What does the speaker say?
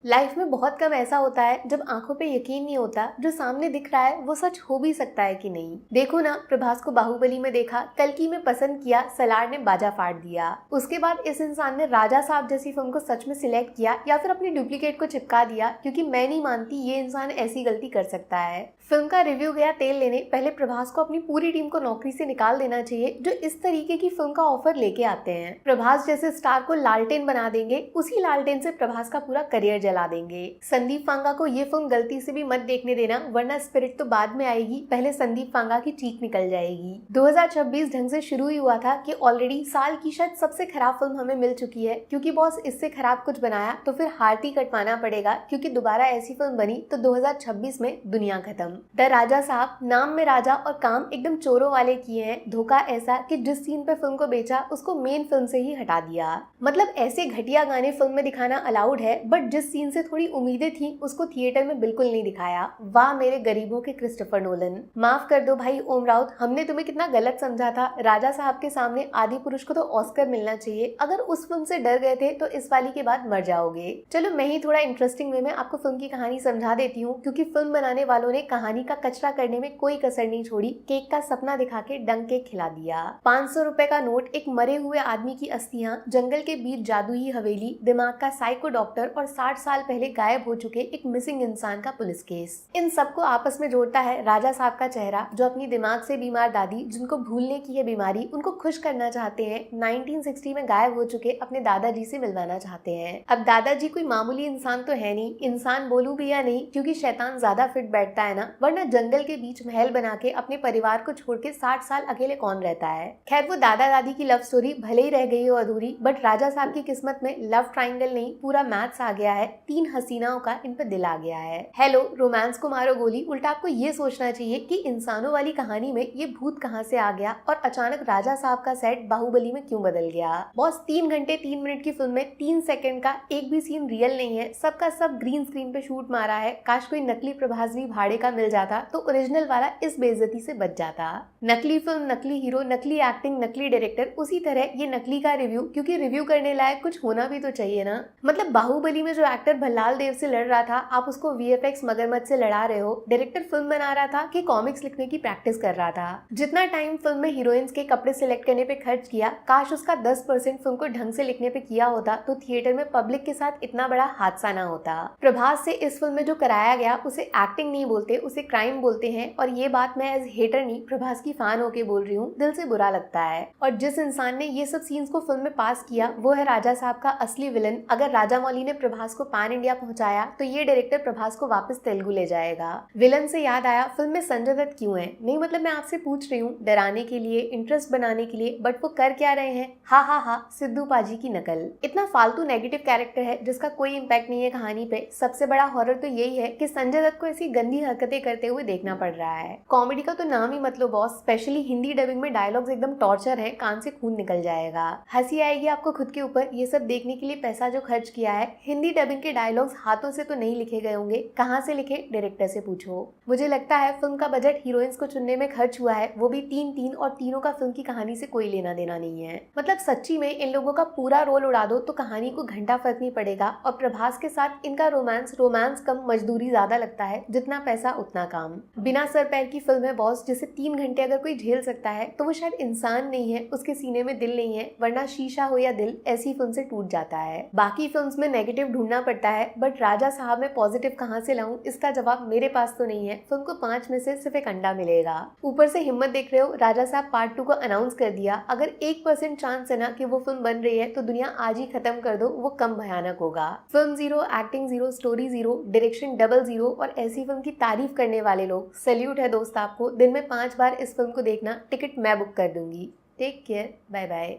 Life में बहुत कम ऐसा होता है जब आंखों पे यकीन नहीं होता जो सामने दिख रहा है वो सच हो भी सकता है कि नहीं। देखो ना, प्रभास को बाहुबली में देखा, कल्कि में पसंद किया, सलार ने बाजा फाड़ दिया। उसके बाद इस इंसान ने राजा साहब जैसी फिल्म को सच में सिलेक्ट किया या फिर अपनी डुप्लीकेट को चिपका दिया, क्योंकि मैं नहीं मानती ये इंसान ऐसी गलती कर सकता है। फिल्म का रिव्यू गया तेल लेने, पहले प्रभास को अपनी पूरी टीम को नौकरी से निकाल देना चाहिए जो इस तरीके की फिल्म का ऑफर लेके आते हैं। प्रभास जैसे स्टार को लालटेन बना देंगे, उसी लालटेन से प्रभास का पूरा करियर जला देंगे। संदीप फांगा को ये फिल्म गलती से भी मत देखने देना, वरना स्पिरिट तो बाद में आएगी, पहले संदीप फांगा की चीख निकल जाएगी। 2026 ढंग से शुरू ही हुआ था कि ऑलरेडी साल की शायद सबसे खराब फिल्म हमें मिल चुकी है, क्योंकि बॉस इससे खराब कुछ बनाया तो फिर हारती कटवाना पड़ेगा, क्योंकि दोबारा ऐसी फिल्म बनी तो 2026 में दुनिया खत्म। द राजा साहब नाम में राजा और काम एकदम चोरों वाले किए हैं। धोखा ऐसा कि जिस सीन पे फिल्म को बेचा उसको मेन फिल्म से ही हटा दिया। मतलब ऐसे घटिया गाने फिल्म में दिखाना अलाउड है, बट जिस सीन से थोड़ी उम्मीदें थी उसको थिएटर में बिल्कुल नहीं दिखाया। वाह मेरे गरीबों के क्रिस्टोफर नोलन, माफ कर दो भाई ओम राउत, हमने तुम्हें कितना गलत समझा था। राजा साहब के सामने आदि पुरुष को तो ऑस्कर मिलना चाहिए। अगर उस फिल्म से डर गए थे तो इस वाली के बाद मर जाओगे। चलो मैं ही थोड़ा इंटरेस्टिंग वे में आपको फिल्म की कहानी समझा देती हूँ, क्योंकि फिल्म बनाने वालों ने कहानी का कचरा करने में कोई कसर नहीं छोड़ी। केक का सपना दिखा के डंक केक खिला दिया। 500 रुपए का नोट, एक मरे हुए आदमी की अस्थियां, जंगल के बीच जादुई हवेली, दिमाग का साइको डॉक्टर और 60 साल पहले गायब हो चुके एक मिसिंग इंसान का पुलिस केस। इन सबको आपस में जोड़ता है राजा साहब का चेहरा, जो अपनी दिमाग से बीमार दादी, जिनको भूलने की है बीमारी, उनको खुश करना चाहते हैं। 1960 में गायब हो चुके अपने दादाजी से मिलवाना चाहते हैं। अब दादाजी कोई मामूली इंसान तो है नहीं, इंसान बोलूं भी या नहीं, क्योंकि शैतान ज्यादा फिट बैठता है ना, वरना जंगल के बीच महल बना के अपने परिवार को छोड़ के 60 साल अकेले कौन रहता है। खैर वो दादा दादी की लव स्टोरी भले ही रह गई हो अधूरी, बट राजा साहब की किस्मत में लव ट्रायंगल नहीं पूरा मैथ्स आ गया है। 3 हसीनाओं का इन पे दिल आ गया है। हेलो, रोमांस को मारो गोली, उल्टा आपको ये सोचना चाहिए कि इंसानों वाली कहानी में ये भूत कहाँ से आ गया और अचानक राजा साहब का सेट बाहुबली में क्यों बदल गया। बॉस 3 घंटे 3 मिनट की फिल्म में 3 सेकंड का एक भी सीन रियल नहीं है, सबका सब ग्रीन स्क्रीन पे शूट मारा है। काश कोई नकली प्रभास भी भाड़े का मिल जाता तो ओरिजिनल वाला इस बेइज्जती से बच जाता। नकली फिल्म, नकली हीरो, नकली एक्टिंग, नकली डायरेक्टर, उसी तरह ये नकली का रिव्यू, क्योंकि रिव्यू करने लायक कुछ होना भी तो चाहिए ना। मतलब बाहुबली में जो एक्टर भल्लाल देव से लड़ रहा था, आप उसको वीएफएक्स मगरमच्छ से लड़ा रहे हो। डायरेक्टर फिल्म बना रहा था कि कॉमिक्स लिखने की प्रैक्टिस कर रहा था। जितना टाइम फिल्म में हीरोइंस के कपड़े सिलेक्ट करने पे खर्च किया, काश उसका 10% फिल्म को ढंग से लिखने पे किया होता तो थिएटर में पब्लिक के साथ इतना बड़ा हादसा ना होता। प्रभास से इस फिल्म में जो कराया गया उसे एक्टिंग नहीं बोलते, उसे क्राइम बोलते हैं। और ये बात मैं एज हेटर नहीं, प्रभास की फैन होके बोल रही हूँ, दिल से बुरा लगता है। और जिस इंसान ने ये सब सीन्स को फिल्म में पास किया वो है राजा साहब का असली विलन। अगर राजा मौली ने प्रभास को पैन इंडिया पहुंचाया तो ये डायरेक्टर प्रभास को वापस तेलुगु ले जाएगा। विलन से याद आया, फिल्म में संजय दत्त क्यों है? नहीं मतलब मैं आपसे पूछ रही हूँ, डराने के लिए, इंटरेस्ट बनाने के लिए, बट वो कर क्या रहे हैं? हा हा हा, सिद्धू पाजी की नकल। इतना फालतू नेगेटिव कैरेक्टर है जिसका कोई इम्पैक्ट नहीं है कहानी पे। सबसे बड़ा हॉरर तो यही है कि संजय दत्त को ऐसी गंदी हरकतें करते हुए देखना पड़ रहा है। कॉमेडी का तो नाम ही मत लो बॉस, स्पेशली हिंदी डबिंग में डायलॉग्स एकदम टॉर्चर है, कान से खून निकल जाएगा। हंसी आएगी आपको खुद के ऊपर, ये सब देखने के लिए पैसा जो खर्च किया है। हिंदी डबिंग के डायलॉग्स हाथों से तो नहीं लिखे गए होंगे, कहाँ से लिखे डायरेक्टर से पूछो। मुझे लगता है फिल्म का बजट हीरोइंस को चुनने में खर्च हुआ है, वो भी 3-3, और तीनों का फिल्म की कहानी से कोई लेना देना नहीं है। मतलब सच्ची में इन लोगों का पूरा रोल उड़ा दो तो कहानी को घंटा फर्क नहीं पड़ेगा। और प्रभास के साथ इनका रोमांस कम, मजदूरी ज्यादा लगता है, जितना पैसा उतना काम। बिना सर पैर की फिल्म है बॉस, जिसे 3 घंटे अगर कोई झेल सकता है तो वो शायद इंसान नहीं है, उसके सीने में दिल नहीं है, वरना शीशा हो या दिल ऐसी फिल्म से टूट जाता है। बाकी फिल्म्स में नेगेटिव ढूंढना पड़ता है, बट राजा साहब में पॉजिटिव कहाँ से लाऊं, इसका जवाब मेरे पास तो नहीं है। फिल्म को 5 में से सिर्फ एक अंडा मिलेगा। ऊपर से हिम्मत देख रहे हो, राजा साहब पार्ट 2 को अनाउंस कर दिया। अगर 1% चांस है ना कि वो फिल्म बन रही है तो दुनिया आज ही खत्म कर दो, वो कम भयानक होगा। Film 0, acting 0, story 0, direction double 0, और ऐसी फिल्म की तारीफ करने वाले लोग, सैल्यूट है दोस्त आपको। दिन में 5 बार इस फिल्म को देखना, टिकट मैं बुक कर दूंगी। Take care, bye bye.